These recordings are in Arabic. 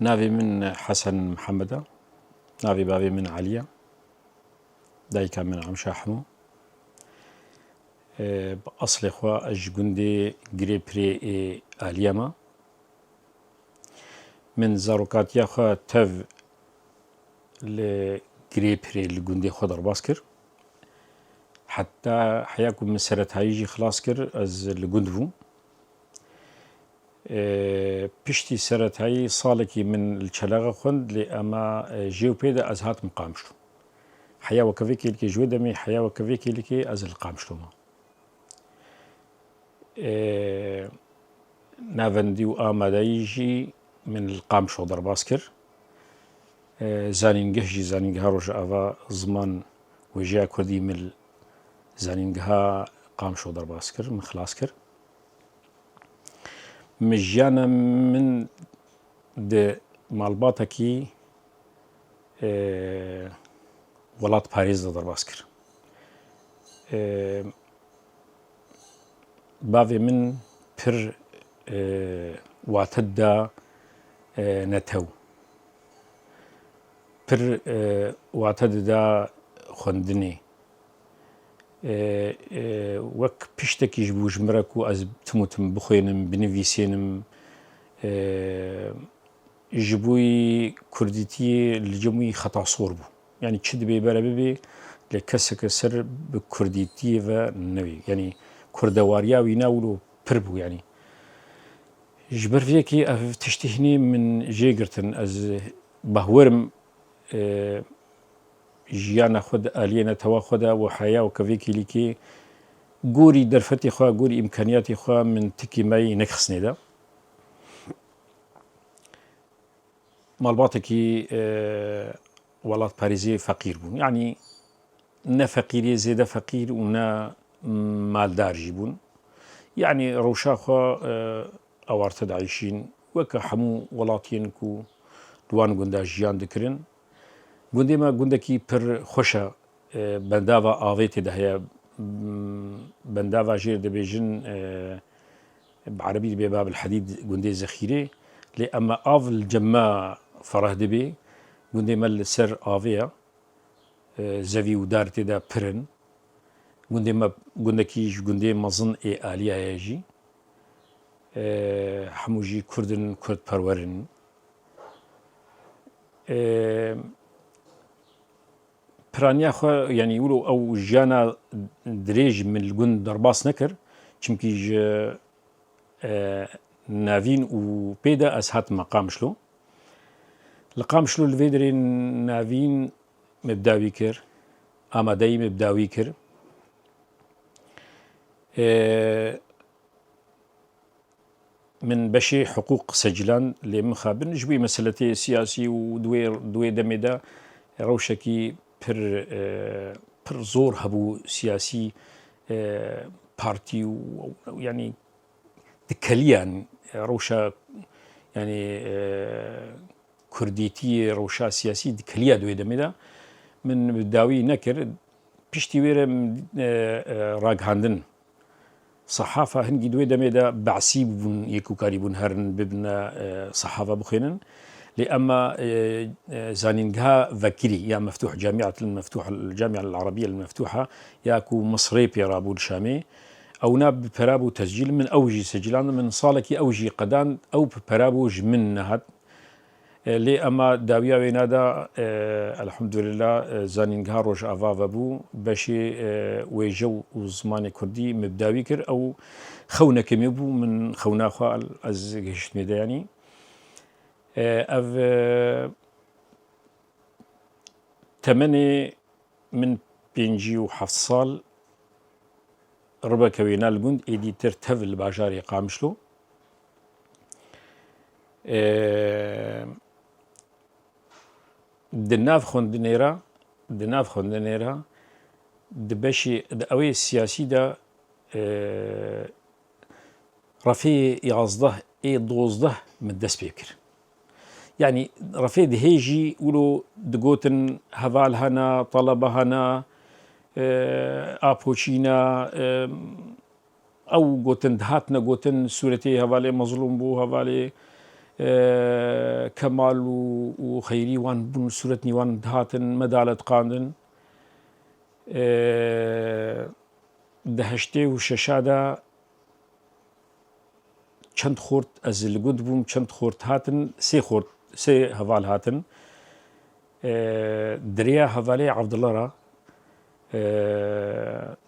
ناوی من حسن محمد، ناوی بابی من علیه، دایکا من عمشا حمو. بأصل خوا اج گنده گری پری آلیما من زاروکاتیا خوا تف لگری پری لگنده خود درباس کر حتى حياكم من سرت هايجي خلاص كر از لگند بوم پشتی سرت هاي صالكي من الشلاغة خند لأما جيو بيدا از هات مقامشلو حيا وكفيكي لكي جودمي حيا وكفيكي لكي از القامشلو ما نافندي وآمادايجي من القامشو درباسكر زانينجهجي زانينجها روش آفا زمان وجيا كردي من زانينجها قامشو درباسكر من خلاصكر مجانا من د مالباتكي ولات باريس درباسكر بافي من بر واتدا نتو بر واتدا خندني وك بيشتكي جبوج مركو از تموتم بخوينم بنفيسينم جبوي كرديتي الجموي خطا صوربو يعني تشد بي بلا بي لكسك سر بكرديتي فنوي يعني كردواريا ويناولو بربو يعني جبر فيكي تشتهني من جيجرتن از بهورم جيانا خود آلينا توا خدا وحياة وكفيكي لكي قوري درفتي خوا قوري إمكانياتي خوا من تكي ماي نكخسني دا مالباتكي ولات باريزي فقير بون يعني نا فقيري زيدا فقير ونا مالدار جيبون يعني روشا خوا اوارتد عايشين وكا حمو ولاتين كو دوان قندا جيان دكرن گوندی ما گوندکی پر خوشا بنداوا آویت ده هیا بنداوا جير دبيجن بعربي بباب الحديد گوندي ذخيره لأما آف الجماع فراه دبي گوندي مال سر آويا زوي ودارت ده پرن گوندي ما گوندكي گوندي مزن آليا يجي حموجي كردن كرد پرورن پرانیا خو يعني يقولوا او جانا دريج من الجند درباس نكر چمكي نافين و بيدا اسهات مقام شلو لقام شلو الفيدرين نافين مبداوي كر آمادي مبداوي كر من بشي حقوق سجلان لمخابن جبي مسألة سياسي ودوي دمدا روشكي پر زور هبو سياسي بارتي يعني دكاليان روشا يعني كرديتي روشا سياسي دكاليا دوي دمدا من بداوي نكر بيشتي ويرم راقهاندن صحافة هنجي دوي دمدا بعسي بون يكو كاريبون هرن ببنا صحافة بخينن لأما زانينجها فكري يا مفتوح جامعة المفتوحة الجامعة العربية المفتوحة ياكو مصري بيرابو الشامي أو ناب برابو تسجيل من أوجي سجلان من صالكي أوجي قدان أو برابو جمن نهت لأما داويا وينادا الحمد لله زانينجها روج أفا بو بشي ويجو وزمان كردي مبداوي كر أو خونا كميبو من خونا خوا از جشت ميداني اف تمني من بينجي وحفص صال ربا كوينا الجند ايدي ترتف الباجاري قامشلو دناف خوندنيرا دبشي اوي السياسي دا رفي يغزده اي دوزده من دس بيكر يعني رفيد هيجي ولو دقوتن هفال هنا طلبة هنا آبوشينا أو قوتن دهاتنا قوتن سورتي هفالي مظلوم بو هفالي كمال وخيري وان بون سورتني وان هاتن مدالة قاندن دهشتي وششادا چند خورد از لگود بوم چند خورد هاتن سه هوال هاتن دريا هوالي عبد الله را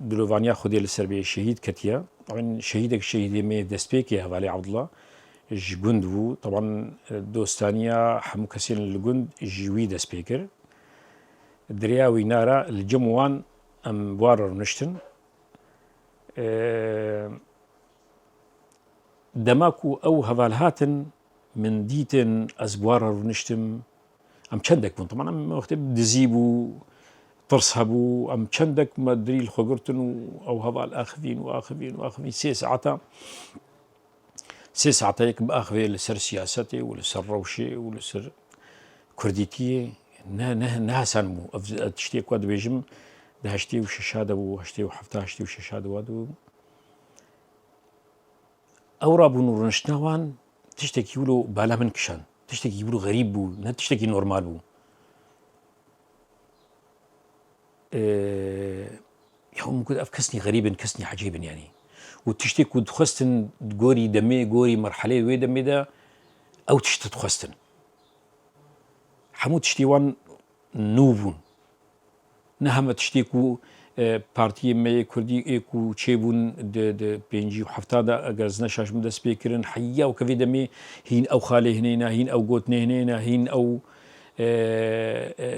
دلوفانيا خودي للسربية شهيد كتيا طبعا شهيدك شهيدي مي دسبيكي هوالي عبد الله جند بو طبعا دوستانيا حمو كسين الجند جوي دسبيكر دريا وينارا الجموان ام بوارر نشتن دماكو او هوال هاتن من ديتن ازبوارر نشتم ام چندك بون طبعا ام وقت دزيبو ترصبوا ام چندك ما دري الخوغرتن او هوال اخذين 6 ساعات يك باخذ لسر سياستي ولسر روشي ولسر كرديتي نه سنمو تشتي كواد بيجم دهشتي وششاده وهشتي وحفتا هشتي وششاده وادو اورا بونو رنشتاوان تشتكي يقولوا بالا من كشان تشتكي يقولوا غريب بو نه تشتكي نورمال بو يوم كنت افكسني غريبا كسني عجيبا يعني وتشتكي كنت خستن تقوري دمي قوري مرحله وي دمي دا او تشتت خستن حمود تشتيوان نوبون نهم تشتكو بارتي مي كردي ايكو تشيبون د بينجي وحفتادا اجازنا شاش من سبيكرن حيا وكفي دمي هين او خالي هنينا هين او قوتني هنينا هين او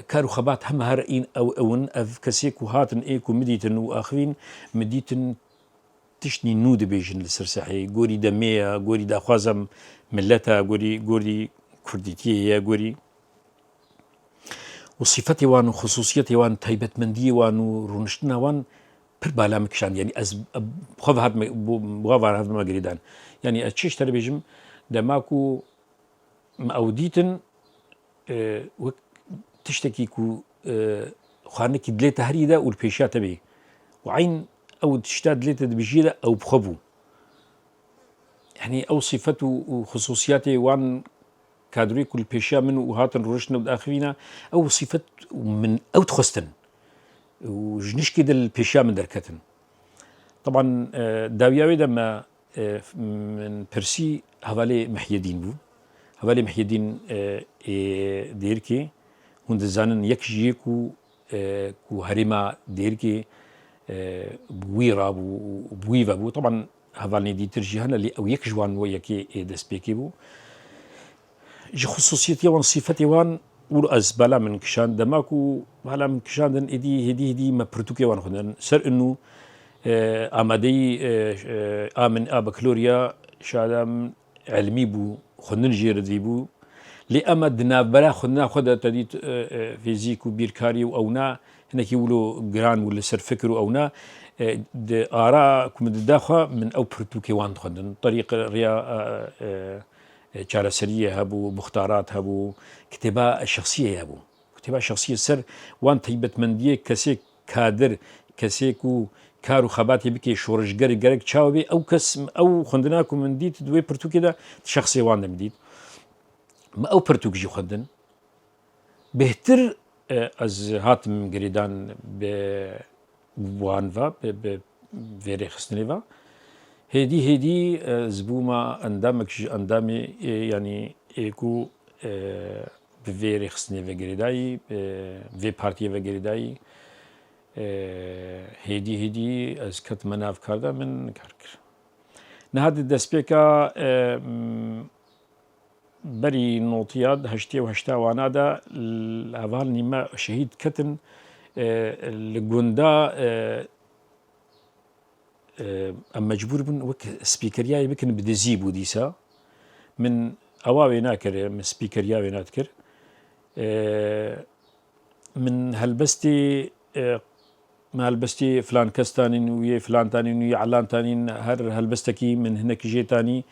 كارو خبات هم هرئين او اون اف كسيكو هاتن ايكو مديتن واخرين مديتن تشني نود بيجن لسرسحي قوري دمية قوري دا خوازم ملتا قوري كرديتية قوري وصفتي وان وخصوصيتي وان تايبت مندي وان ورونشتنا وان بر بالا مكشان يعني از بخوف هاد بغافر هاد ما قريدان يعني اتشيش ترى بيجم دماكو مأوديتن تشتكي كو خانكي دليت هريدا والبيشات بي وعين او تشتاد دليت بجيدا او بخبو يعني او صفته وخصوصياته وان كادري كل بيشا من وهاتن رشنا باخرين او صفت من او تخستن وجنش كده البيشا من دركتن طبعا داوياوي لما من برسي هوالي محي الدين بو هوالي محي الدين ديركي هند زانن يك جيكو كو هريما ديركي بويرا بويفا بو طبعا هوالي دي ترجيهنا اللي او يك جوان ويكي دسبيكي بو جي خصوصيتي وان صفتي وان ولو از بالا من كشان دماكو بالا من كشان دن هدي ما برتوكي وان خدن سر انه امادي امن بكالوريا شادم علمي بو خدن جيردي بو لأمدنا بلا خدنا خدا تديت فيزيك وبيركاري واونا هناك يقولوا جران ولا سر فكر واونا آراء كم داخل من او برتوكي وان خدن طريق ريا چارەسەریە هەبوو مختارات هەبوو کتێبە شخصیە هەبوو کتێبە شخصیە سەر وان تایبەتمەندیە کەسێک کادر کەسێک و کار و خەباتی بکەی شۆڕژگەری گەرەک چاو بێ ئەو کەس ئەو خوێندناک و من دیت دوێ پرتوکێدا شخصی وان دەمدیت ئەو پرتوکژی خوێندن بهتر ئەز هاتم گریدان بێ وانڤە بێ vêrê xistinê ve هدي زبوما اندامي يعني ايكو بفيري خصني فيغريداي في بارتي فيغريداي هدي از كت مناف كاردا من كاركر نهاد الدسبيكا بري نوتياد هشتي وهشتا وانادا الاval نيما شهيد كتن الجوندا ام مجبور بن وك سبيكرياي بكن بدزيبو ديسا من اواوي ناكر من سبيكرياي ناتكر من هلبستي ما هلبستي فلان كستانين ويا فلان تانين ويا علان تانين هر هلبستكي من هناك جي تاني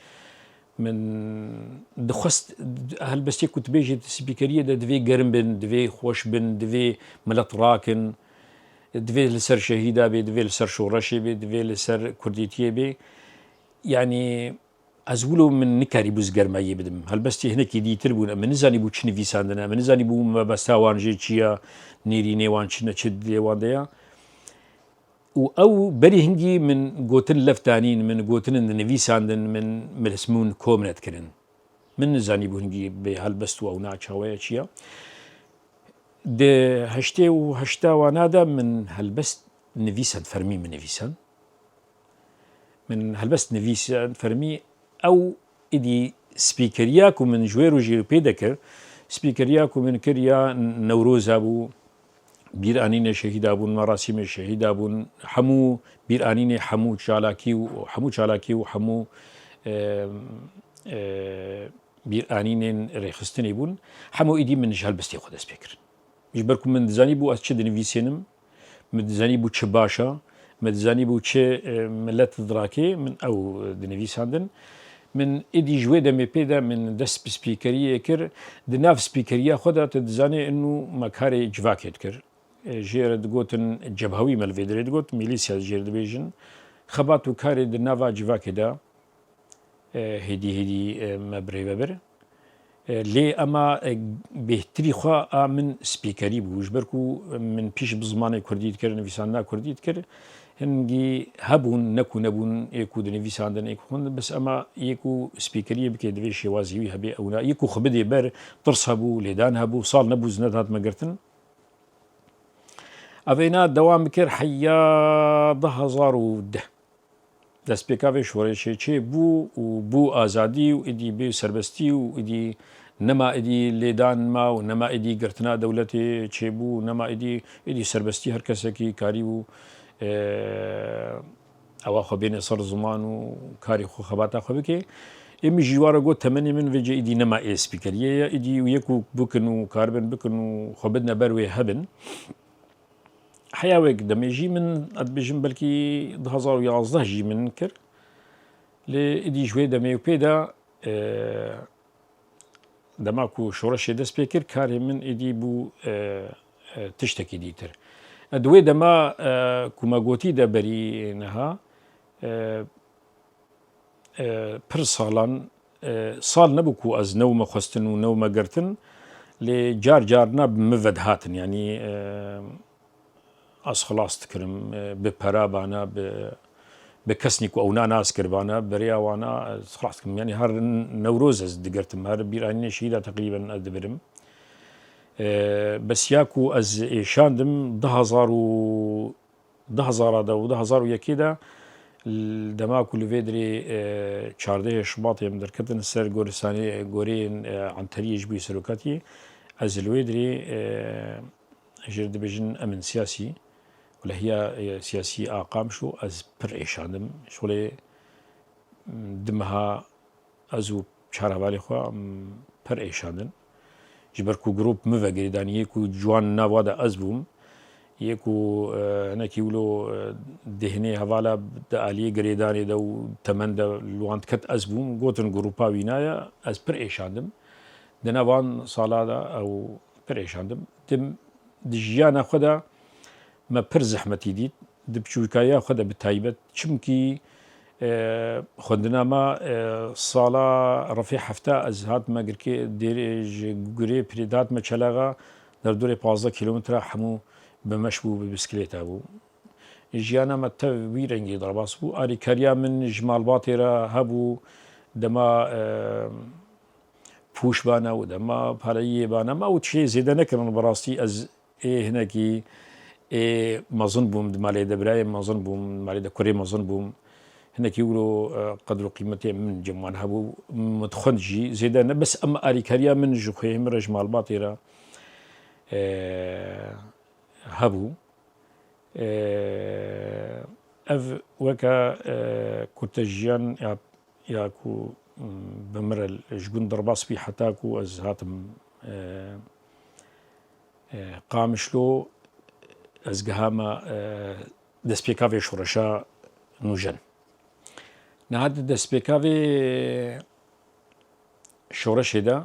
من دخست هلبستي كنت بيجي سبيكريه دفي قرم بن دفي خوش بن دفي ملط راكن دفي لسر شهيدا بي دفي لسر شورشي بي دفي لسر كرديتيه بي يعني ازولو من نكاري بوز گرمایی بدم هەلبەستی هەنێکی دیتر بوون من نزانی بوو چ نویساندنە من نزانی بوو مەبەستاوانژێ چییە نیری نێوان چنە چ لێواندەیە و ئەو بەری هەنگی من گوتن لەفتانین من گوتنن نویساندن من ملسمون کۆمنەتکردن من نزانی بوو هەنگی بێ هەلبەست و ئەو ناچاوەیە چییە هەشتێ و هەشتاوانادا من هەلبەست نویسان فەرمی من نویسان من هەلبەست نویسان فەرمی ئەو ئیدی سپیکەریاک و من ژێر و ژێر پێ دەکرد سپیکەریاک و من کردیا نەورۆزا بوو بیرانینە شەهیدا بوون مەراسیمە شەهیدا بوون هەموو بیرانینێ هەموو چالاکی و هەموو بیرانینێن ڕێخستنی بوون هەموو ئیدی منش هەلبەستی خۆ دەست پێ کرد میش بەرکو من دزانی بوو ئەس چ دەنویسێنم من دزانی بوو چ باشە من دزانی بوو چ ملەت دڕاکێ من ئەو دنویساندن من ئیدی ژوێ دەمێ پێدا من دەست سپیکەریە کرد دناف سپیکەریە خۆدا تە دزانێ ئەنو مەکارێ جڤاکێت کرد ژێرە دگوتن جەبهەوی مەلڤێدرێ دگوت میلیسیا ژێر دەبێژن خەبات و کارێ دناوا جڤاکێدا هێدی مەبرێ بەبر لێ ئەما بێتری خوا من سپیکەری بوو ژبەرک و من پیش بزمانی کوردیت کرد نویساندا کوردیت کرد هەنگی هەبوون نەکو نەبوون ئێک و دەنویساندن ئێک خوندن بەس ئەمە یەک و سپیکەریە بکێ دەوێ شێوازیوی هەبێ ئەونا یەک و خە بدێ بەر ترس هەبوو لێدان هەبوو ساڵ نەبوو زنەت هاتمەگرتن ئەڤێنا دەوام بکرد حەیا 2010 دەست پێکاوێ شۆڕێشێ چێ بوو و بوو ئازادی و ئیدی بێ سەربەستی و ئیدی نەما ئیدی لێدان ما و نەما ئیدی گرتنا دەولەتێ چێبوو نەما ئیدی سەربەستی هەر کەسێکی کاری و ئەوە خۆ بێنێ سەر زمان و کاری خۆ خەباتە خۆ بکێ ئێمە ژیوارە گۆ تەمەنی من وێجە ئیدی نەما ئێسپیکەریەیە ئیدی و یەک و بکن و کاربن بکن و خۆ بدنە بەروێ هەبن حیاوێک دەمێژی من ئەدبێژم بەلکی 2011 ژی من کرد لێ ئیدی ژوێ دەمێ و پێدا دەماک و شۆڕەشێ دەست پێ کرد کارێ من ئیدی بوو تشتێکی دیتر دوێ دەما کومەگۆتی دەبەری نەها پر ساڵان ساڵ نەبوو و ئەز نەومە خواستن و نەومەگرتن لێ جار مڤەد هاتن ینی ئەس خلاص دکرم بە پەرابانە بە کەسنی و ئەونا ناس کردبانە بەریاوانە خلاص دکرم ینی هەر نەورۆز ئەس دگرتم هەر بیرانینێشیدا تقریبا ئەس دەبرم بەسیاک و ئەز ئێشاندم 2001دا دەماک و لەوێ درێ 14 شباطێم دەرکەتن سەر گۆرستانی گۆرەیەن عنتەریەش بووی سەرۆکاتی ئەز لەوێ درێ ژێر دەبێژن ئەمن سیاسی ولا هي سياسي أقام شو أز بر إيشاندم شغلي دمها أزو شهر بالي خوا بر إيشاندن جبركو جروب مفجر داني يكو جوان نوادا أزبوم يكو هناك يقولوا دهني هوالا دالي جريداني دو تمن دا لوانت كت أزبوم قوتن جروبا وينايا أز بر إيشاندم دنوان صالادا أو بر إيشاندم دم دجيانا خدا ما پر زحمەتی دیت دبچووکایە خۆدا بتایبەت چمکی خوندنا ما ساڵا ڕەفی هەفتە ئەز هاتمە گرکێ گورێ پرێداتمە چەلاغا دەردورێ 15 کیلومترە هەموو بەمەش بوو بە بسکلێتا بوو ژیانەمە تە وی ڕەنگی دەڕباس بوو ئاریکاریا من ژمالباتێرە هەبوو دەما پوشبانە و دەما پارەیەبانە ما و چێ زێدە نەکردن بەڕاستی ئەز هەنێکی مەزن بووم مالێ دەبرایە مەزن بووم مالێ دە کوڕێ مەزن بووم هەنێکی ورۆ قەدر و قیمەتێ من جەموان هەبوو متخۆنجی زێدە نە بەس ئەمە ئاریکاریا من ژ خوێ مرە ژمالباتێرە هەبوو ئەڤ وەکە کورتە ژیان یاکو بمرە ژگون دەڕباسپی حەتاکو ئەز هاتم قامشلۆ ئەز گەهامە دەستپێکاوێ شۆڕەشا نوژەن نەهات دەستپێکاوێ شۆڕەشێدا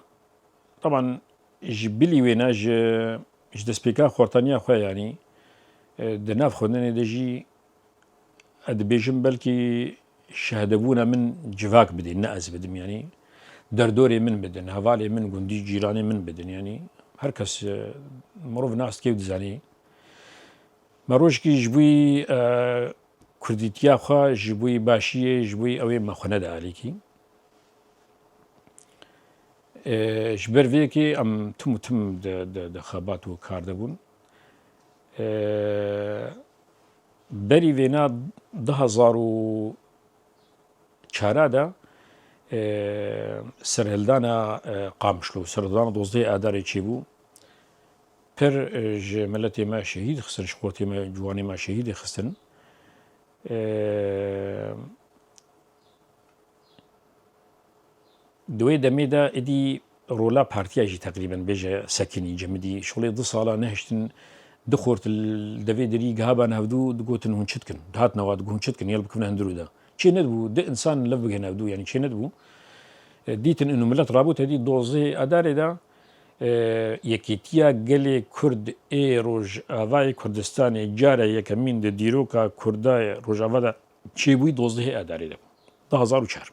طبعا ژ بلی وێنە ژ دەستپێکا خۆرتانیا خۆیانی دەناف خوێندنێ دەژی ئەدەبێژم بەلکی شهدبونا من جفاك بدين نأز بدم يعني دردوري من بدن هفالي من قندي جيراني من بدن يعني هركس مروف ناس كيف دزاني مروج كي جبوي كرديتيا خوا جبوي باشيه جبوي اوي ما خندا عليكي جبر فيكي ام تم د خابات و کار دبون بری وینا 2004 دا سرهلدانا قامشلو سرهلدانا 12 آدار چی بو پر ملت ما شهید خستن شخورت ما جوانی ما شهید خستن دوی دمی دا ادی رولا پارتیا جی تقریبا بیجه سکنی جمدی شغلی 2 سالا نهشتن دخورت الدفي دري جهابان هفدو دقوتن هون شتكن دهات نواد هون شتكن يلا بكون هندرو ده شيء ندبو ده إنسان لف بجنا هفدو يعني شيء ندبو ديتن إنه ملت رابط هدي دوزه أداري ده يكيتيا جلي كرد روج أفاي كردستاني جارة يكمين ده ديروكا كرداي روج أفادا شيء بوي دوزه أداري ده 2004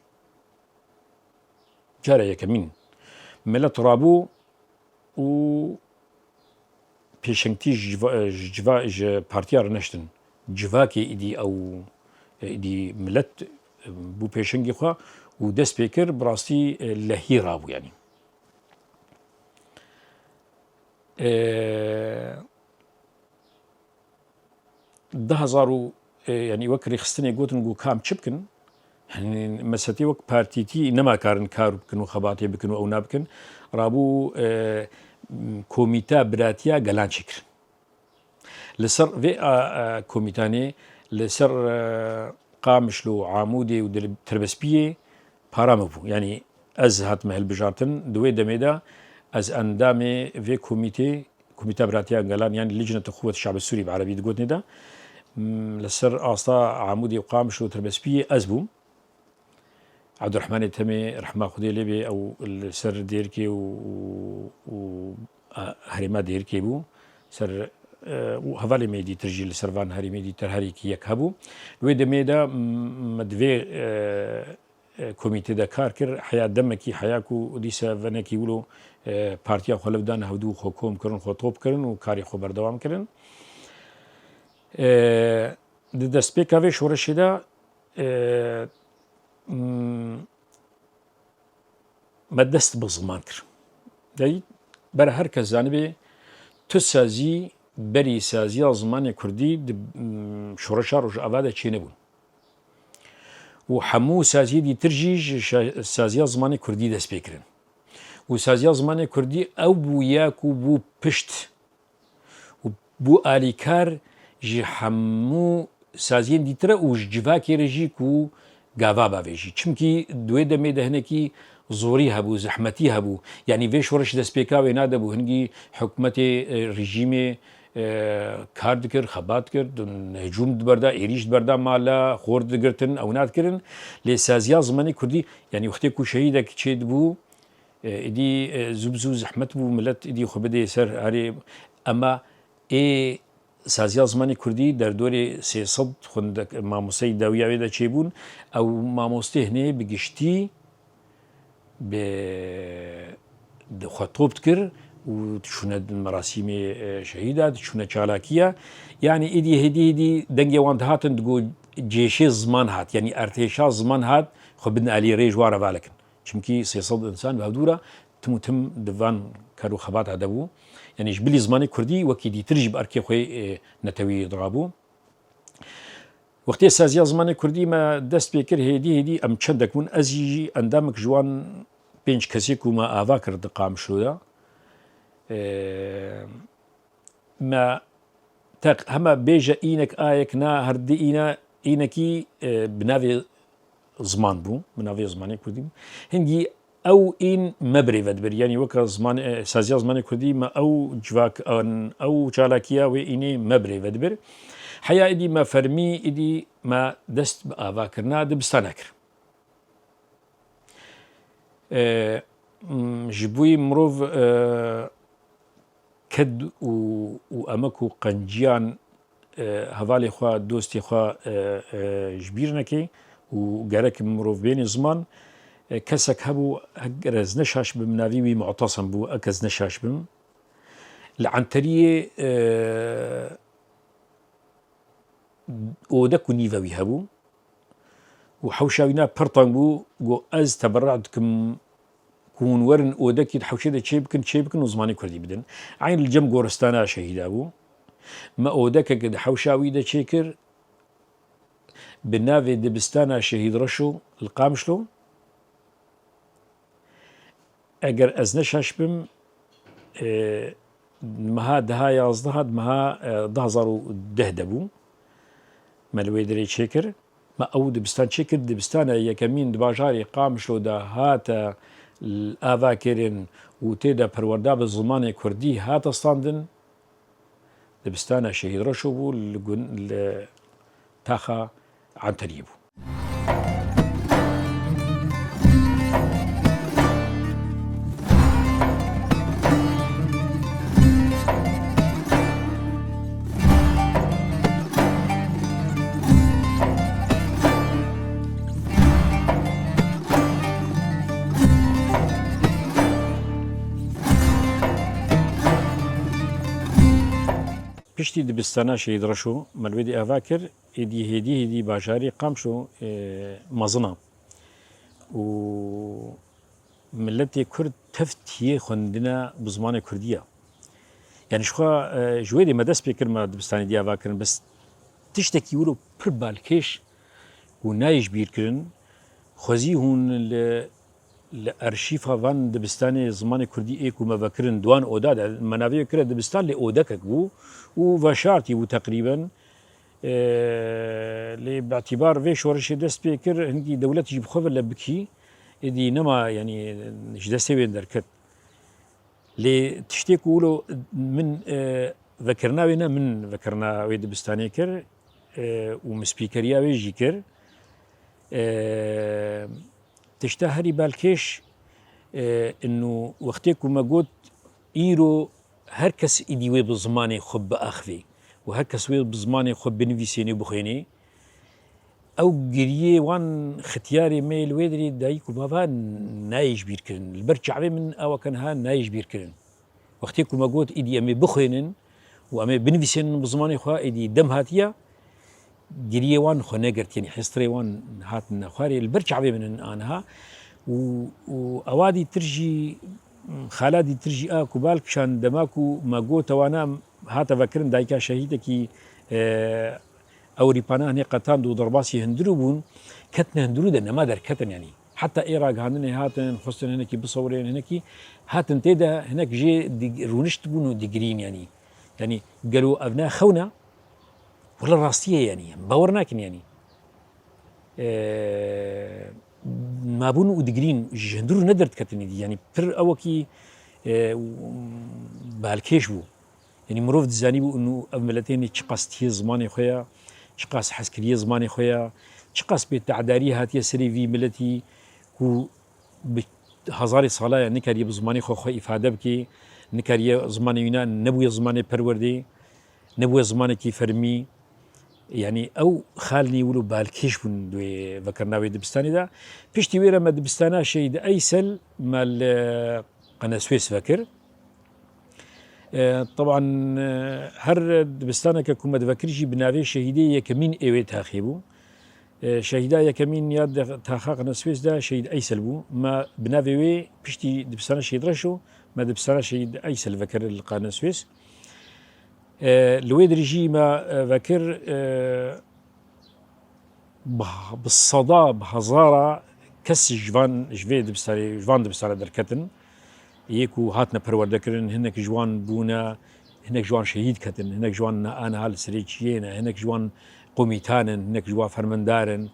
جارة يكمين ملت رابو و پیشنگتی جوا پارتیا رنشتن جوا که ایدی او ایدی ملت بو پیشنگی خوا و دست پیکر براستی لهی رابو یعنی ده هزارو يعني وكري خستني قوتن قو كام تشبكن يعني مساتي وك بارتيتي نما كارن كارو بكن وخباتي بكن او نابكن رابو كوميتا براتيا جلان شكر لسر في كوميتاني لسر قامشلو عامودي ودل تربسبيه بارامبو يعني از هات مهل بجارتن دوي دميدا از اندامي في كوميتا براتيا جلان يعني لجنة قوة الشعب السوري بعربي تقولني ده لسر آستا عامودي وقامشلو تربسبيه ازبو عبد الرحمن التمي رحمه خدي لبي او السر ديركي و هرما ديركي بو سر وهذا ميدي ترجي لسرفان هري ميدي ترهريكي يكهبو لوي دميدا مدفي كوميتي دا كاركر حياة دمكي حياكو ديسا فنكي ولو بارتيا خلف دان هودو حكوم كرن خطوب كرن وكاري خبر دوام كرن دست بيكاوي شورشي دا ما دست بزمان كر داي برا هركز زانبي تسازي بري سازي زمان كردي شورشا روج افادا چي نبون وحمو سازي دي ترجيج سازي زمان كردي دست بكرن وسازي زمان كردي او بو ياكو بو پشت بو آليكار جي حمو سازي دي ترى وج جواكي رجي كو گاوا باویجی چمکی دوی دمی دهنکی زوری هبو زحمتی هبو یعنی ویش ورش دست پیکاوی ناده بو هنگی حکومت رژیم کار دکر خبات کرد هجوم دبردا ایریش دبردا مالا خورد دگرتن او ناد کرن لی سازیا زمانی کردی یعنی وقتی کو شهیده که چید بو ایدی زبزو زحمت بو ملت ایدی خوبده سر هری اما ای سازی زمانی کردی در دور 300 خوندک ماموسای داویاوی دا چی بون او ماموسته هنه بگشتی به خطوبت کر و شونه مراسم شهیدات شونه چالاکیه یعنی ایدی هدی دنگی واند هاتن دگو جیش زمان هات یعنی ارتشا زمان هات خو بدن علی ریج واره بالکن چمکی 300 انسان به دورا تم دوان کارو خبات هدبو يعني جبلي زماني كردي وكيدي ترجب أركي خوي نتوي ضرابو وقتی سازیا زمانی کردی ما دست بکر هدی ام چندک من ازیجی اندامک جوان پنج کسی که ما آوا کرد قام شده ما تق هما بیجا اینک آیک نا هردی اینکی بناوی زمان بو بناوی زمانی کردی هنگی او این مبری ودبر یعنی وکا زمان سازیا زمانی کردی ما او جواک او چالاکیا و اینی مبری ودبر حیا ایدی ما فرمی ایدی ما دست به آوا کرنا دبستانه کر جبوی مروف کد و امکو قنجیان هوالی خواه دوستی خواه جبیر نکی وقالك مروف بين زمان كسك هبو هجرز نشاش بمنافي وي معتصم بو أكز نشاش بم لعنتريه ودك نيفاوي هبو وحوشاوينا برطان بو جو أز تبرعتكم كون ورن ودك حوشيدا تشيبكن وزماني كردي بدن عين الجم جورستانا شهيد أبو ما ودك قد حوشاوي دا تشيكر بالنافي دبستانا شهيد رشو القامشلو اگر از نشاش بم مها دها يازدهد مها دهزارو دهدبو ملوي دري تشيكر ما او دبستان تشيكر دبستانا يكمين دباجاري قامشلو دا هاتا الافاكرين وتيدا بروردا بالزمان كردي هاتا ستاندن دبستانا شهيد رشو بو تاخا عن تريبو پشتی دبستانا شهید رشو ملودی افاکر هدی باجاری قامشو مزنا و ملت کرد تفتیه خندنا بزمان کردیه يعني شخوا جويدي ما دست بكر ما دبستاني دي افاكرن بس تشتكي ولو پر بالكيش ونايش بيركرن خوزي هون الارشيفا فان دبستاني زمان كردي ايكو ما بكرن دوان اوداد المنابع كره دبستان لي اودكك بو وفشارتي وتقريبا اللي باعتبار في شورش دست بكر هندي دولتي بخوف لبكي دي نما يعني جدسي وين دركت لي تشتكوا له من ذكرناوينا من ذكرنا ويد بستاني كر ومسبيكريا ويجي كر تشتهري بالكيش انه وقتك وما قلت ايرو هركس ايدي وي بزماني خب اخفي وهركس وي بزماني خب بنفيسيني بخيني او قريه وان ختياري ميل ويدري دايكو بابا نايش بيركن البرجع من او كان ها نايش بيركن وقتك وما قلت ايدي امي بخينن وامي بنفيسين بزماني خوا ايدي دم هاتيا قريه وان خو نقرت يعني حستري وان هاتنا خواري البرجع من انها واوادي ترجي خالادي ترجي اكو بالك شان دماكو ما قلت وانا هات فكرن دايكا شهيدكي او ريبانا هني قطان دو ضرباسي هندروبون كتنا هندرو ده ما در كتن يعني حتى ايراق هانني هاتن خصن هناكي بصورين هناكي هاتن تيدا هناك جي رونشت بونو ديجرين يعني قالوا ابناء خونا ولا راستيه يعني باورناكن يعني ما بونو ودجرين جندرو ندرت كتني دي يعني بر اوكي بالكيش بو يعني مروف دزاني بو انه املتين تشقاس تي زماني خويا تشقاس حسكريه زماني خويا تشقاس بالتعداري هاتي سري في ملتي و هزاري صلاه نكري بزماني خو افاده بكي نكري زماني يونان نبوي زماني پروردي نبوي زماني كي فرمي يعني او خالني ولو بالكيش بن دوي ذكرناوي دبستاني دا بيشتي ويرا ما دبستانا شيد ايسل مال قناه سويس فاكر طبعا هر دبستانا كما تفكرجي بنافي شهيدي يكمين ايويت هاخيبو شهيدا يكمين ياد تاخا قناه سويس دا شهيد ايسل بو ما بنافي وي بيشتي دبستانا شهيد رشو ما دبستانا شهيد ايسل فاكر القناه سويس الويد رجيمة ذكر بالصدى بهزارة كس جوان دبستاري دركتن يكو هاتنا پروردكرن هناك جوان بونا هناك جوان شهيد كتن هناك جوان انا هال سريتشينا هناك جوان قوميتانن هناك جوان فرمندارن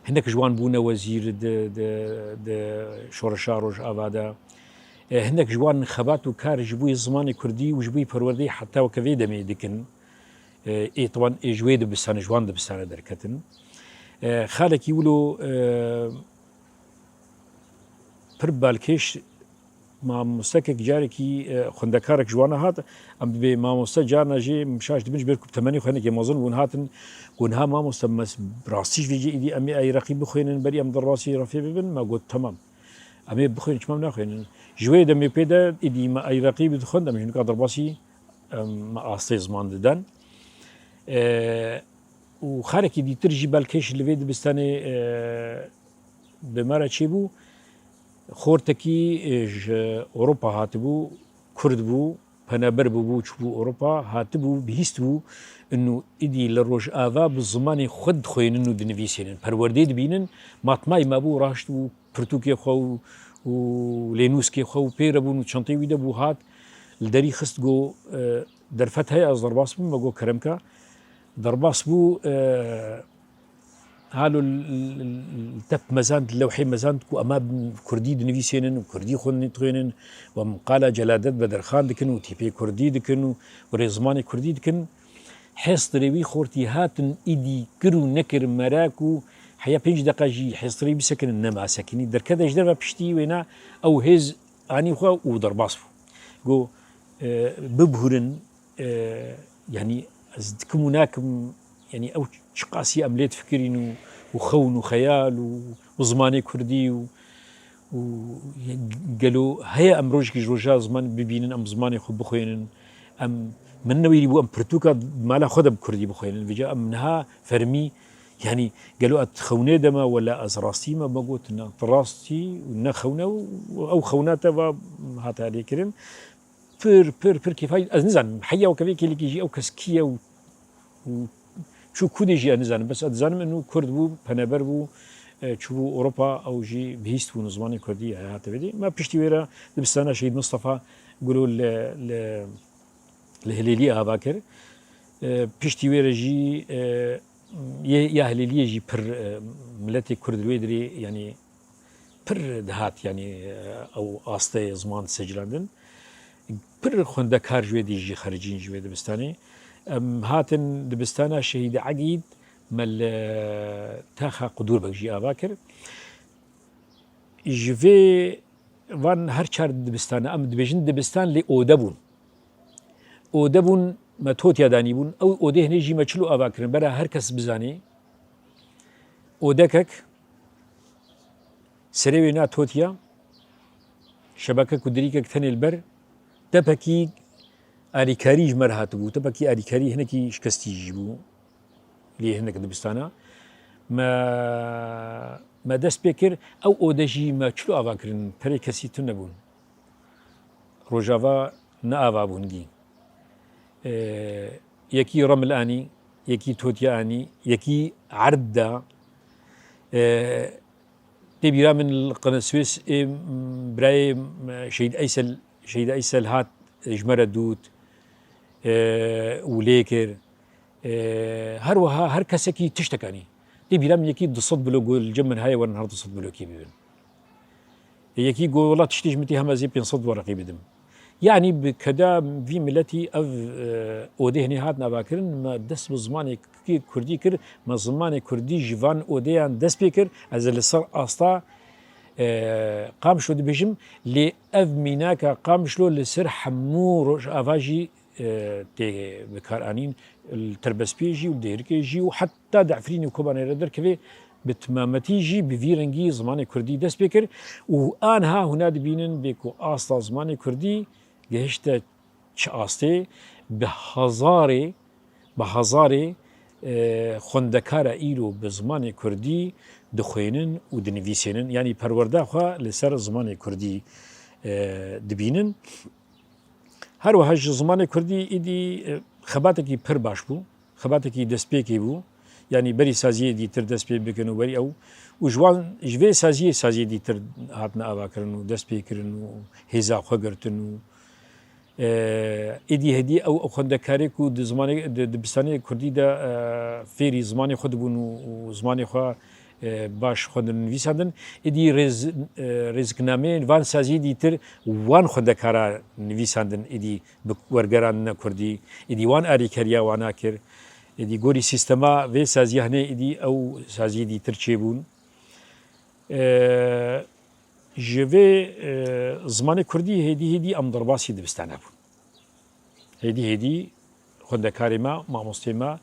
هناك جوان بونا وزير د شورشاروج افادا هناك جوان خبات وكار جبوي زماني كردي وجبوي پروردي حتى وكفي دمي دكن اي طبعا جوي دبستان جوان دبستان دركتن خالك يولو پر بالكيش مامۆستەکێک جارێکی خوندەکارێک جوانە هات ئەم بێ مامۆستا جار ناژێ مشاش دبنج بێت تەمەنی خوێنێکی مۆزن بوون هاتن گونها مامۆستا ڕاستیش وێجێ ئیدی ئەمێ ئایرەقی بخوێنن بەری ئەم دەڕاستی ڕەفێ ببن ما گوت تەمام ئەمێ بخوێن چمام ناخوێنن ژوێ دەمێ پێدا ئیدی مە ئایرەقی بخوێن دەمێنکە دەڕباسی ئاستەی زمان دەدان و خارێکی دیترژی بەلکەش لەوێ دبستانێ بمارە چێ بوو خۆرتەکی ئۆروپا هاتبوو کورد بوو پەنەبەر بوو چ بوو ئۆروپا هاتبوو بهیست بوو ئنو ئیدی لە ڕۆژ ئاوا بە زمانی خود خوێنن و دنویسێنن پەروەردەی دبینن ماتمای مابوو ڕاشت و پرتوکێ خۆ و لێنووسکێ خۆ و پێرە بوون و چەنتەی وی دەبوو هات دەری خست گۆ دەرفەت هەیە ئەس دەرباس بووم بە گۆ کەرەمکە دەرباس بوو هالو تەپ مەزاند لەوحەی مەزاند و ئەما کوردی دنویسێنن و کوردی خۆنی خوێنن و مقالە جەلادەت بە دەرخان دکن و تیپێ کوردی دکن و ڕێزمانی کوردی دکن حێسترێوی خۆرتی هاتن ئیدی گر و نەکرد مەراک و حیا 5 دقەژی حێستری بیسەکردن نەماسەکنی دەرکە دەژدەر بە پشتی وێنا ئەو هێز ئانی خوا و دەرباس بوو گۆ ببهورن یعنی ئەس دکم و ناکم يعني او شقاسي امليت فكرين وخون وخيال وزماني كردي وقالوا هيا ام روجكي جوجا زمان ببينن ام زماني خو بخوينن ام من نويري بو ام برتوكا مالا خد بكردي بخوينن فيجا ام منها فرمي يعني قالوا اتخوني دما ولا ازراستي ما بقوت تراستي ونخونه او خوناته هات عليه كريم بير كيفاي ازنزان حيا وكبيك اللي كيجي او كسكيه شو كودي جي نزانم بس اتزانم انه كرد بو پنبر بو شو اوروبا او جي بهيست بو زماني كردي هات بدي ما بيشتي ويرا دبستانا شهيد مصطفى قولوا الهليلي اباكر بيشتي ويرا جي يا هليلي جي بر ملتي كرد الويدري يعني بر دهات يعني او استي زمان سجلاندن بر خوندكار جويدي جي خارجين جوي دبستاني هاتن دبستانا شهيد عقيد مال تاخا قدور بكجي اباكر جفي وان هر چار دبستانا ام دبجن دبستان لي اودبون ما توت ياداني بون او اوده نجي مچلو اباكر برا هر کس بزاني اودكك سريوينا توتيا شبكه كدريكك ثاني البر دبكي آریکاری جمر هات بوو تبکی آریکاری هنکی شکستی جبو لی هنک دبستانا ما دست بکر او اودجی ما چلو آوا کرن پری کسی تو نبون روجاوا نه آوا بونگی یکی رمل آنی یکی توتیا آنی یکی عردا تبیرا من القناة السويس براي شهيد أيسل هات جمرة دوت وليكر هروها هر كسكي تشتكاني دي بيلام يكي دصد بلو قول الجمن هاي وانا نهار دصد بلو كي بيبن يكي قول والله تشتيج متي هما زي بينصد ورقي بدم يعني بكدا في ملتي اف اودهني هاتنا باكرن ما دس بزماني كردي كر ما زماني كردي جيفان اوديان دس بيكر از اللي صار اسطا قام شو دبجم لي اف ميناكا قام شلو لسر حمور افاجي تي بكارانين التربسبيجي وديركيجي وحتى دعفريني وكوباني ردر كفي بتمامتيجي بفيرنجي زماني كردي دس بكر وانها هنا دبينن بيكو اسطا زماني كردي جهشتا شاستي بهزاري خوندكارا ايرو بزماني كردي دخوينن ودنفيسينن يعني پرورده خوا لسر زماني كردي دبينن هر وهج زماني كردي ايدي خباتكي پر باش بو خباتكي دسبيكي بو يعني بري سازيه دي تر دسبي بكنو بري او وجوان جوي سازيه دي تر هاتنا اباكرن دسبيكرن هيزا خوغرتن ايدي هدي او خوندكاري كو زماني دبستاني كردي دا فيري زماني خود بون وزماني خو باش خوندن نویساندن ایدی رزقنامه وان سازی دیتر وان خوندکارا نویساندن ایدی ورگران نکردی ایدی وان آریکاریا وانا کر ایدی گوری سیستما و سازی هنه ایدی او سازی دیتر چه بون جوه زمان کردی هدی ام درباسی دبستانه بود. هدی خوندکاری ما مستما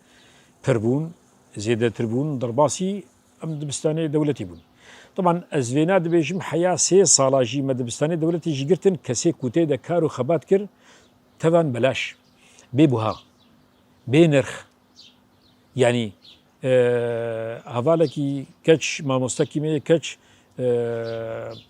پربون زیاده تربون درباسی ام دبستانه دولتی بود. طبعا ازوینا دبیجم حیا 3 ساله جی مدبستانه دولتی جگرتن کسی کوته دکار و خبات کر توان بلاش ببوها بنرخ يعني هذالكي كاتش ما مستكيمي كاتش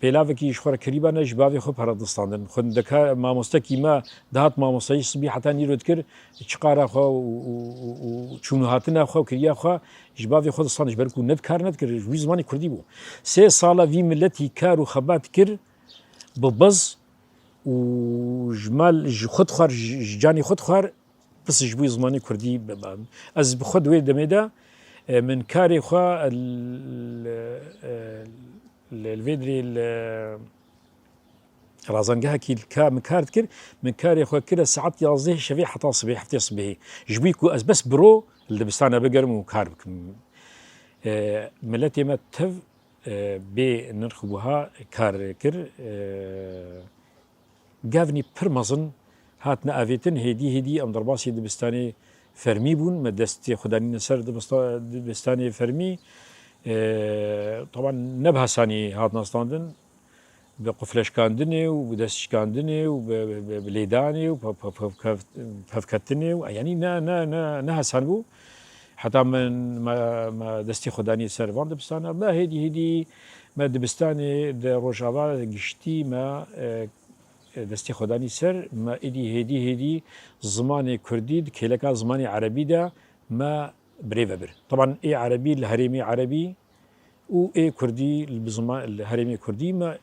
بيلافكي شخور كريبا نجبافي خو بردستاندن خندكا ما مستكيما دهات ما مستيش صبي حتى نيرو تكر تشقارا خو وشونو هاتنا خو كريا خو جبافي خو دستان جبركو ند كار ند كر جوي زماني كردي بو 3 ساله في ملتي كارو خبات كر ببز وجمال خود خار جاني خود خار بس جبوي زماني كردي از بخود وي دميدا من كاري خوا الفيدري رازنجها كي من كارت كر من كاري خوا كده ساعات يازيه شفي حتى صبيح حتى صبيحي جبيكو از بس برو اللي بستانا بقرم وكاربك ملتي ما تف بي نرخبوها كار كر قافني برمزن هاتنا افيتن هدي ام درباسي دبستاني فرمي بون ما دستي خداني نسر دبستاني فرمي طبعا نبها ساني هاتنا ستاندن بقفلش كاندني وبدستش كاندني وبليداني وبفكتني يعني نا هسانبو حتى من ما دستي خداني سر فان دبستانا ما هدي ما دبستاني روجافا قشتي ما دستی خدانی سر ما هدی زمان کردی کلکا زمان عربی دا ما بريفا بر طبعا اي عربي الهرمي عربي و اي كردي الزمان الهرمي كردي ما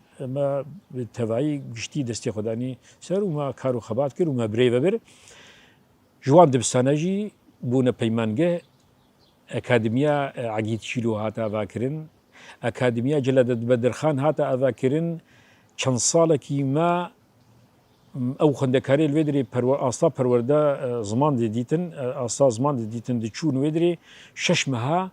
بالتبعي قشتي دستي خداني سر وما كارو خبات كر وما بريفا بر جوان دبستانجي بونا بيمانجه اكاديميا عقيد شيلو هاتا فاكرن اكاديميا جلد بدر خان هاتا افاكرن چند سالكي ما او خندکاری الویدری آستا پرورده زمان دیدن آستا زمان دیدن دچون ویدری شش ماه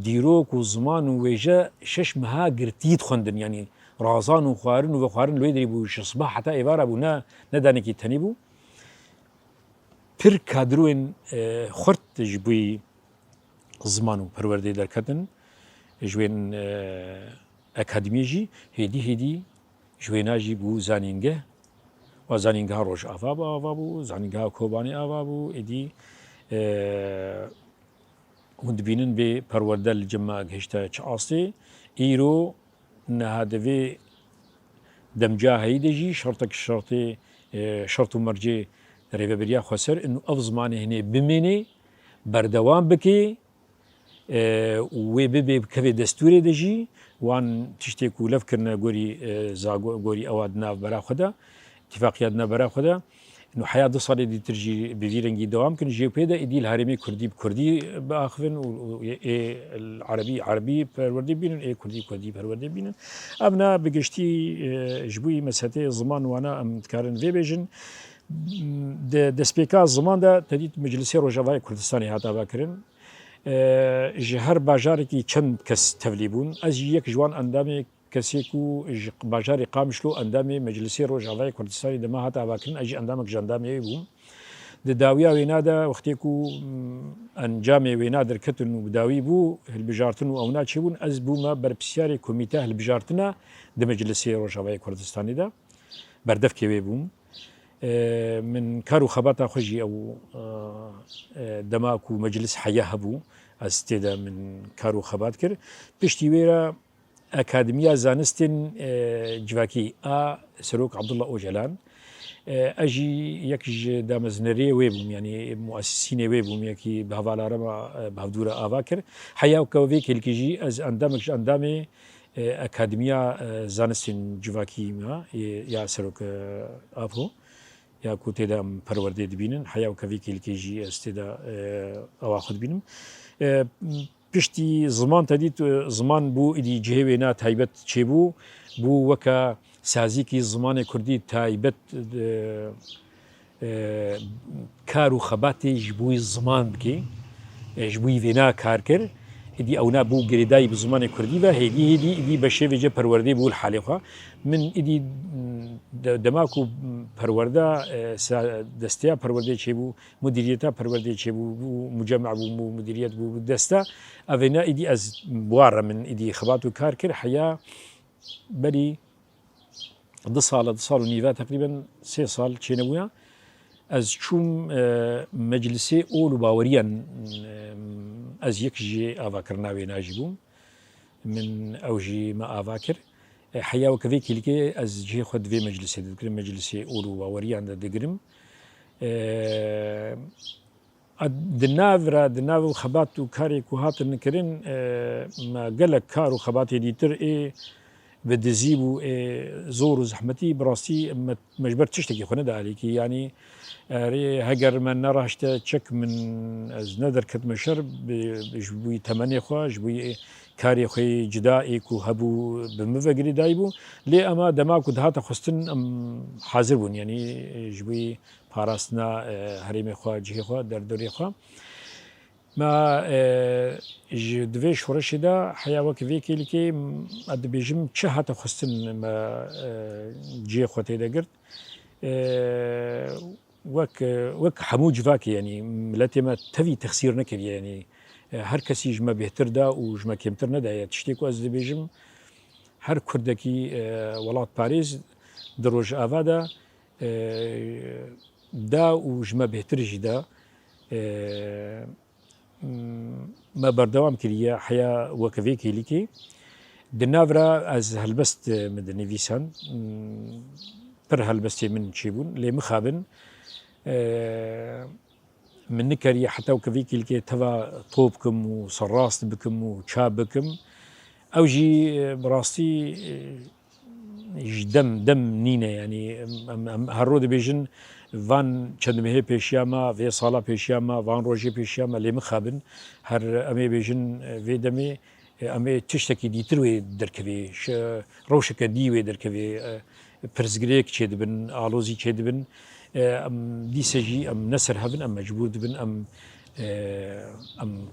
دیروک و زمان و ویجه شش ماه گرتید خوندن یعنی رازان و خوارن الویدری بو شصبح حتی ایوارا بو نه دانی کی تنی بو پر کادروین خورت جبوی زمان و پرورده درکتن جوین اکادمیجی هدی جویناجی بو زانینگه و زانینگاه روش آوا بو زانینگاه کوبانی آوا بو ایدی هند بینن به پرورده الجمع گشته چه آسته ایرو نهادوی دمجا هیدجی شرط و مرجع ریوبریا خسر انو افزمانه هنه بمینه بردوام بکی و ببی کفی دستوری دجی وان تشتی کولف کرنا گوری اواد ناف برا خدا اتفاقيات نبرا خدا انه حياه 2 سال دي ترجي بفيرنجي دوام كن جي بيدا ادي الهرمي كردي بكردي باخفن العربي عربي پروردي بينن اي كردي پروردي بينن ابنا بگشتي جبوي مساته زمان وانا ام تكارن في بيجن د سبيكا زمان دا تديت مجلسي روجاواي كردستاني هاتا باكرن جهر باجاركي چند كس تفليبون از يك جوان اندامي كسيكو باجاري قامشلو اندامي مجلسي روجاواي كردستاني دما هاتا باكرن اجي اندامك جاندامي يبون داويا وينادا وقتيكو انجامي وينادر كتن وداوي بو البجارتن او ناتشبون از بوما بربسياري كوميته البجارتنا د مجلسي روجاواي كردستاني دا بردف كي بوم من كارو خباتا خجي او دماكو مجلس حياه بو استدا من كارو خبات كر بشتي ويرا اكاديميا زانستن جواكي سروك عبد الله اوجلان اجي يكج دامزنري ويبوم يعني مؤسسين ويبوم يكي بهوالا رما بهدورا افاكر حياه كوفيك الكيجي از اندامي اكاديميا زانستن جواكي ما يا سروك افو يا كوتي دام پرورده دبینن حياه كوفيك الكيجي استدا اواخد بينم پشتی زمان تدید زمان بو ایدی جهوینا تایبت چه بو وکا سازی کی زمان کردی تایبت کار و خباتی جبوی زمان بکی جبوی وینا کار کر إدي أو نابو جريداي بزمان كردي هدي بشيء في جبروردي بقول حالقة من إدي دماغو بروردا دستيا بروردي شيبو مديريتا بروردي شيبو مجمع بو مديريات بو دستا أفينا إدي أز بوارة من إدي خباتو كاركر حياة بري 2 سال ونيفا تقريبا 3 سال تشينويا از چوم مجلسي اولو باوريان از يك جي افاكرناوي ناجبوم من اوجي ما افاكر حيا وكذي كيلكي از جي خد في مجلسي دقرم مجلسي اولو باوريان دقرم دناف خبات وكاري كوهات نكرين ما قالك كارو خبات ديتر بدزيبو زور وزحمتي براسي مجبر تشتكي خندا عليكي يعني هجر من نراهشت تشك من از ندر كت مشر بجبوي 8 خوا جبوي كاري خوي جدائي كو هبو بمفقري دايبو لي اما دماغ دهات خستن حاضر بون يعني جبوي باراسنا هريمي خوا جي خوا دردوري خوا ما دوی شورش دا حیا وک ویکی لکی اد بیجم چه هات خستن ما جی خوته دگرد وك حموج فاك يعني ملاتي ما تفي تخسير نكر يعني هر كسي جما بهتر دا وجما كيمتر ندا تشتيكو از بيجم هر كردكي ولات باريس دروج افادا دا وجما بهتر جدا ما بردوام كريا حياة وكفيكي لكي دنافرا از هلبست مدني فيسان بر هلبست من شيبون لي مخابن من نكري حتى وكفيكي لكي توا طوبكم وصراست بكم وشاب بكم او جي براستي دم نينه يعني هرود بيجن وان چندمه پیشیاما و سالا پیشیاما وان روزی پیشیاما لیم خابن هر امی بیشن و دمی امی تشتکی دیتر و درکوی روشک دیو درکوی پرزگریک چید بن آلوزی چید بن دیسجی نصر هبن مجبور بن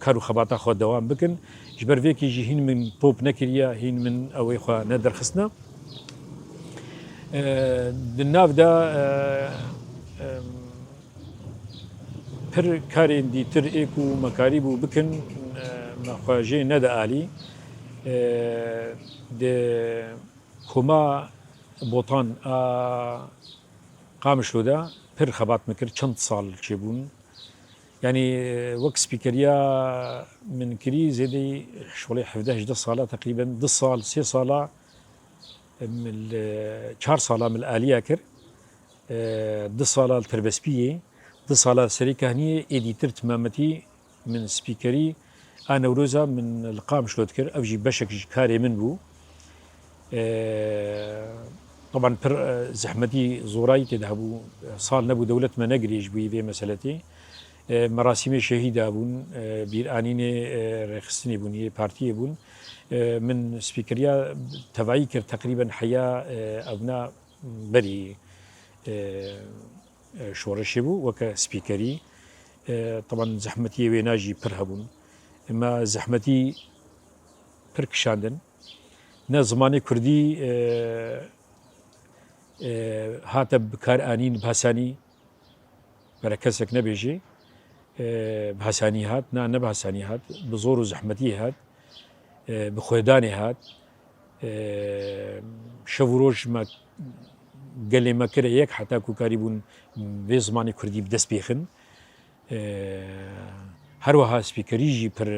کارو خباتا خود دوام بکن جبر ویکی جی هین من پوب نکریا هین من اوی خوا ندر خسنا دناف دا پر کارین دیتر ایکو مکاریبو بکن مخواجه ندا آلی ده کما بوطان قامشلو دا پر خبات مکر چند سال چبون يعني وقت سبيكريا من كري زيدي شغلي 11 سالة تقريبا 2 سال 3 سالة من 4 سالة من الآلية كر 2 سالة التربسبية 2 سالة سريكة هنية إديتر تمامتي من سبيكري أنا وروزا من القام شلوت كر أوجي بشك كاري من بو طبعا بر زحمتي زوراي تذهبوا صال نبو دولة ما نجري جبي في مسألتي مراسم شهيدة بون بيرانين رخصني بون بارتي بون من سبيكريا تبعي كر تقريبا حياة أبناء بري شورشي بو وك سبيكري طبعا زحمتي ويناجي برهبون اما زحمتي بركشاندن نا زماني كردي هاتب كار آنين بحساني بركسك نبيجي بحساني هات نا نبحساني هات بزور زحمتي هات بخويداني هات شوروج ما قال لي ما كره يك حتى كو كاريبون في زماني كردي بدس بيخن هروها سبيكريجي بر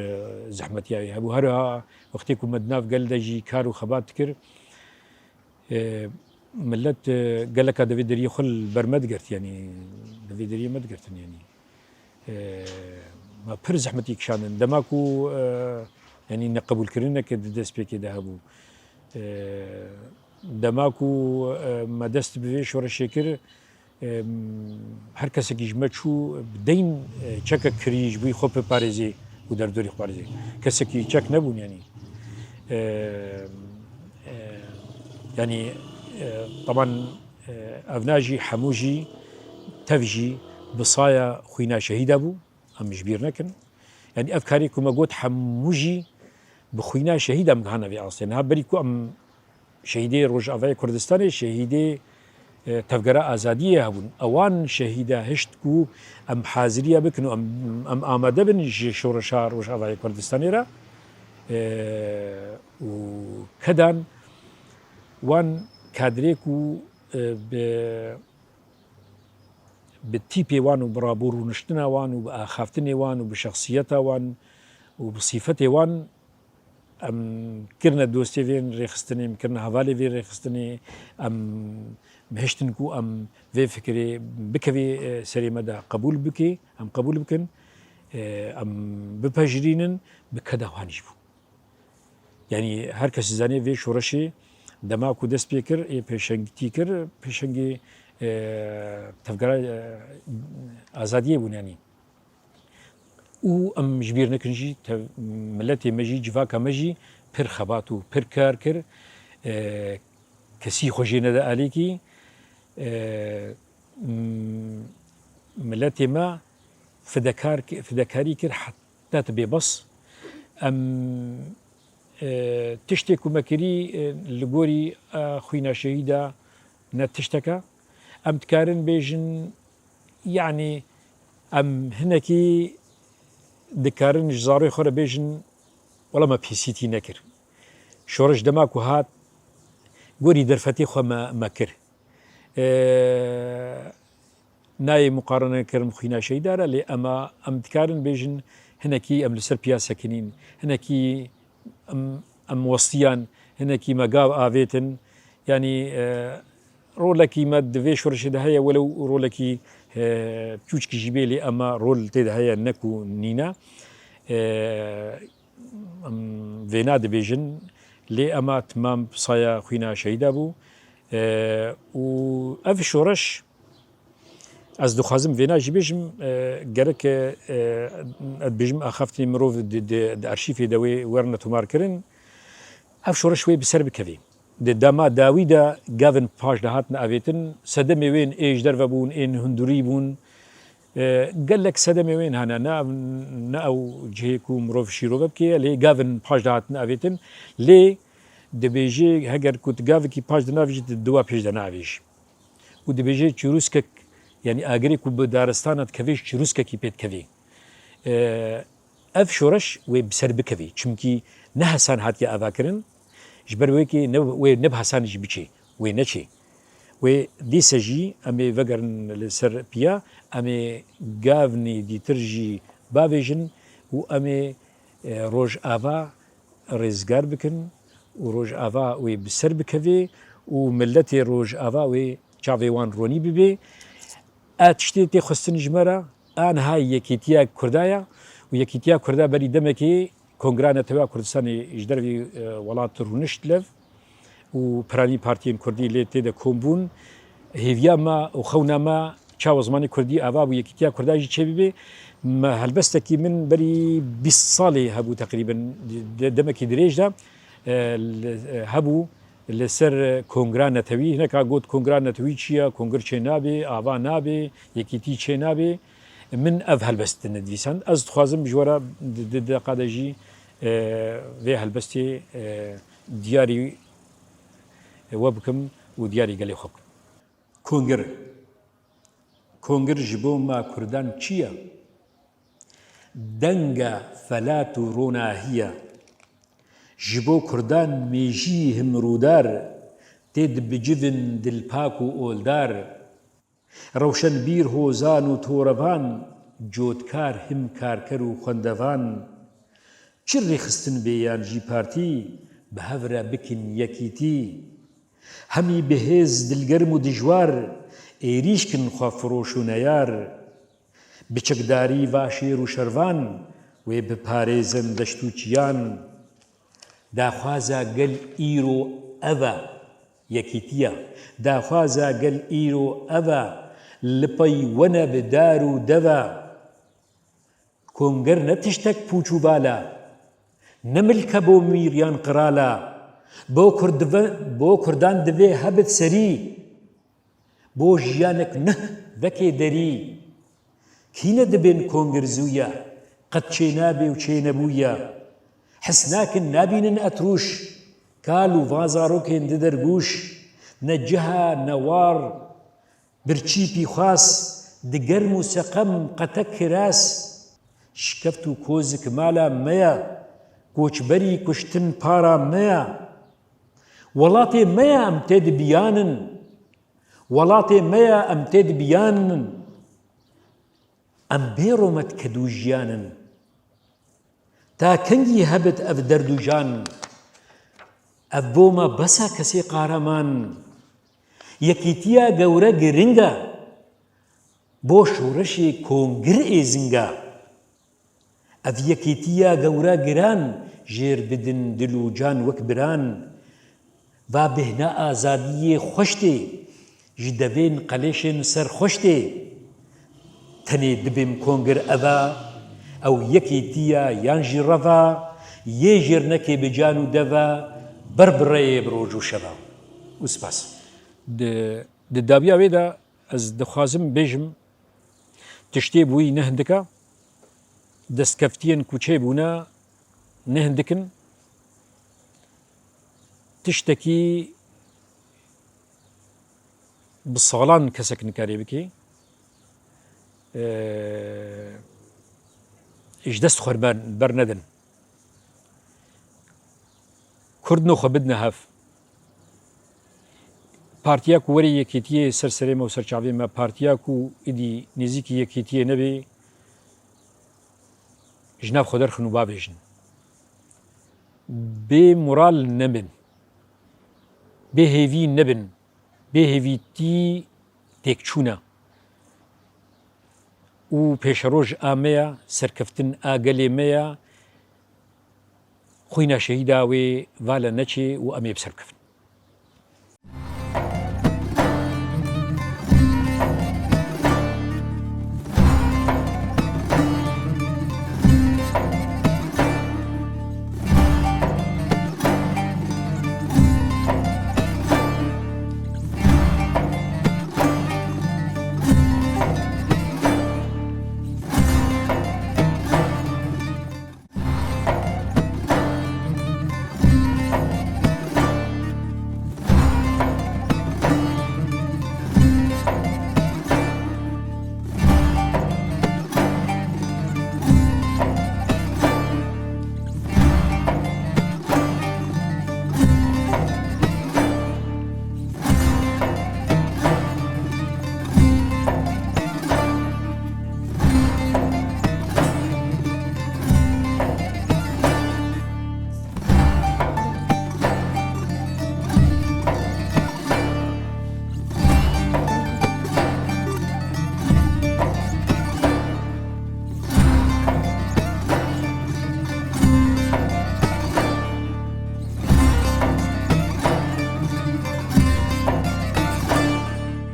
زحمتي هابو هروها وقتكم مدناف قال دجي كارو خبات كر ملت قال لك هذا فيدري خل برمد قرت يعني فيدري مد قرت يعني ما بر زحمتي كشان دماكو يعني نقبل كرنا كده سبيكي ذهبوا دماكو ما دست بفيش ورا الشكر هر کسی که جمع شو بدین چک کریج بی خوب پارزی و در دوری پارزی کسی که چک نبود يعني طبعا افناجي حموجي تفجي بصايا خوينا شهيد ابو هم جبير نكن يعني افكاري كما قلت حموجي بخوینا شهید ام گهانه وی آستین ها بری کو ام شهیدی روجاوای کردستان شهیدی تفجر آزادیه هبون اوان شهیده هشت کو ام حاضریه بکنو ام آماده بن شورشار روجاوای کردستانی را و کدان وان کادریکو بالتيبي وان وبرابور ونشتنا وان وبأخافتني وان وبشخصيتها وان وبصفتي وان ام كرنا دوستي فين ريخستني كرنا هفالي فين ريخستني ام مهشتنكو ام في فكري بكفي سري مدى قبول بكي ام قبول بكن ام بباجرينن بكدا وانجبو يعني هر کسی زنی في شورشي دماغو دست بيكر اي پیشنگی تيكر پیشنگی تفجر آزادیه بون يعني او ام جبیر نکنجی ملتی مجی جواکا مجی پر خباتو پر کار کر کسی خوشی نده آلی کی ملتی ما فدکاری کر حتی تبی بس ام تشتی کمکری لگوری خوینا شهیده نتشتکا ام تكارن بيجن يعني ام هنكي دكارن جزاري خورا بيجن ولا ما بيسيتي نكر شورش دماكو هات قوري درفتي خو ما كر ناي مقارنة كرم خينا شي دارا لي اما ام تكارن بيجن هنكي ام لسر بيا ساكنين هنكي ام وسطيان هنكي مقاب آفيتن يعني رولكي ما دفي شورش دهيا ولو رولكي بيوشكي جبالي اما رول تدهيا نكو نينا فينا دبيجن لي اما تمام بصايا خوينا شهيدا بو و اف شورش از دو خازم فينا جبيجم جرك بيجم اخافتني مروف د ارشيفي دوي ورنا تمار كرن اف شورش شوي بسر بكفي دما داویدا گاون پاش دهات ناویتن سدم وین ایج در بون این هندوری بون قال لك سدم وين هنا نا او جهيكو مروف شيرو بكي لي گاون پاش دهات ناویتن لي دبيجي هگر كنت گاو کی پاش دناویج دوا پیش دناویج و دبيجي چروسك يعني اگري کو بدارستانت كويش چروسك کی پيت كوي اف شورش و بسر بكوي چمكي نهسان هات يا افاكرن جبر ويكي نبها سانج بيشي وينشي ودي سجي امي وگرن لسر بيا امي گاوني دي ترجي بافيجن و امي روج آفا رزگار بكن و روج آفا وي بسر بكوي و ملتي روج آفا وي چاوي وان روني ببي اتشتي تي خستن جمرا ان هاي يكيتيا كردايا و يكيتيا كردا بري دمكي کنگره نتویا کردستان اجدروی ولات رونشت لف و پرانی پارتین کردی لیت ده کومبون هیویا ما و خونا ما چاو زمانی کردی آوا و یکیتیا کرداجی چه بیبی ما هلبستکی من بری 20 سالی هبو تقریبا دمکی دریج ده هبو لسر کنگره نتوی هنکا گوت کنگره نتوی چیه کنگر چه نابی آوا نابی یکیتی چه نابی من اف هلبست ندویسند از خوازم جوارا دقادجی في هلبستي دياري وبكم ودياري قالي خوك كونغر جبو ما كردان چيا دنگا فلاتو روناهيا جبو كردان ميجي هم رودار تد بجفن دل باكو اولدار روشن بير هوزان و تورفان جودكار هم كاركر و خندفان چر خستن بیان جی پارتی به هفره بکن یکیتی همی بهز دلگرم و دجوار ایریش کن خواه فروش و نیار بچکداری و شیر و شروان و بپارێزن دەشت و چیان داخوازە گەل ئیرۆ ئەڤە یەکیتیە داخوازە گەل ئیرۆ ئەڤە لپەی وەنە بدار و دەڤە کۆنگەر نەتشتەک پوچ و بالە نەملکە بۆ میریان قرالە بۆ کوردان دەبێ هەبت سەری بۆ ژیانێک نەه vekê derî kîne dibên kongirزûya qet çê nabe û çê nebûya حسناكن نابين أتروش كالو فازاروكين ددرقوش نجها نوار برچی پیخواس دگرم و سقم قطک راس شکفت و کوزک مالا میا کوچبری کشتن پارا میا وڵاتێ مەیە ئەم تێد بیانن وڵاتێ مەیە ئەم تێد بیانن ئەم بێڕۆمەت کە دوو ژیانن تا کەنگی هەبت ئەف دەرد و ژان ئەف بۆمە بەسە کەسێ قارەمان یەکیتیە گەورە گرنگە بۆ شۆڕەشێ کۆنگر ئێزنگە ئەف یەکیتیە گەورە گران ژێر بدن دل و جان وەک بران و بهنا ئازادیێ خۆشتێ ji devên qeleşên serxweştê tenê dibêm kongir eva ew yekê tiya yan jî reva yê jêrnekê bi can û deva ber bi reyê bi roj û şeva û spas. Di dawiya wê de ez dixwazim bêjim tiştê bûyî ne hindika destkeftiyên ku çêbûne ne hindikin tiştekî bi salan kesek nikarê bike ji dest xwe bernedin Kurdino xwe bidine hev partiya ku werî yekîtiyê ser serê me û serçavê me partiya ku êdî nêzîkî yekîtiyê nebe ji nav xwe derxin û babêjin bê moral nebin bê hêvî nebin bê hêvîtî têkçûne û pêşeroj a me ya serkeftin a gelê me ya xwîna şehîda wê vala neçê û em ê bi ser bikevin.